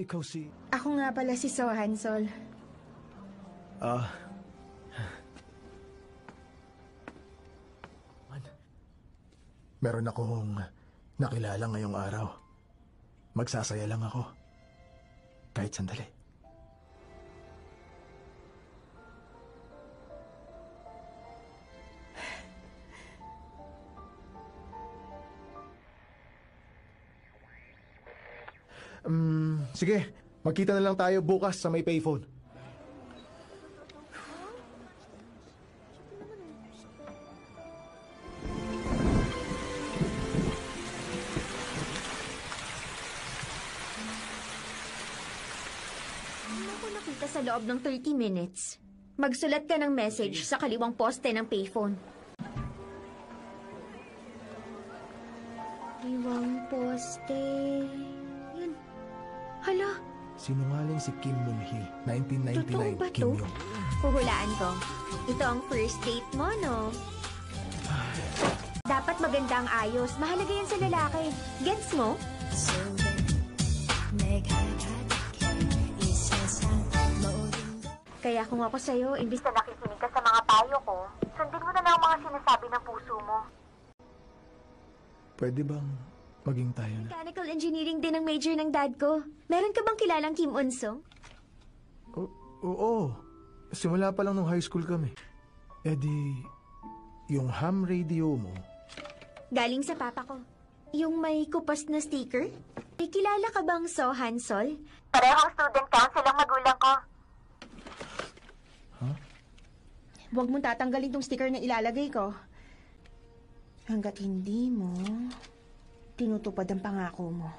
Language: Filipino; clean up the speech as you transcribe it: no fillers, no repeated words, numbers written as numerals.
ikaw si... Ako nga pala si So Hansol. Meron akong nakilala ngayong araw. Magsasaya lang ako. Kahit sandali. Sige. Magkita na lang tayo bukas sa may payphone. Sa loob ng 30 minutes. Magsulat ka ng message sa kaliwang poste ng payphone. Kaliwang poste... Yun. Hala. Sinungaling si Kim Moon-hee. 1999. Totoo ba Kim to? Yong. Huhulaan ko. Ito ang first date mo, no? Dapat maganda ang ayos. Mahalaga yan sa lalaki. Gets mo? Kaya kung ako sa'yo, imbis na nakikinig ka sa mga payo ko, sundin mo na lang ang mga sinasabi ng puso mo. Pwede bang maging tayo na? Mechanical engineering din ang major ng dad ko. Meron ka bang kilalang Kim Un-sung? Oo. Simula pa lang nung high school kami. Eh di, yung ham radio mo... Galing sa papa ko. Yung may kupos na sticker? May kilala ka bang So Hansol? Parehong student council ang magulang ko. Huwag mong tatanggalin tong sticker na ilalagay ko. Hanggat hindi mo tinutupad ang pangako mo.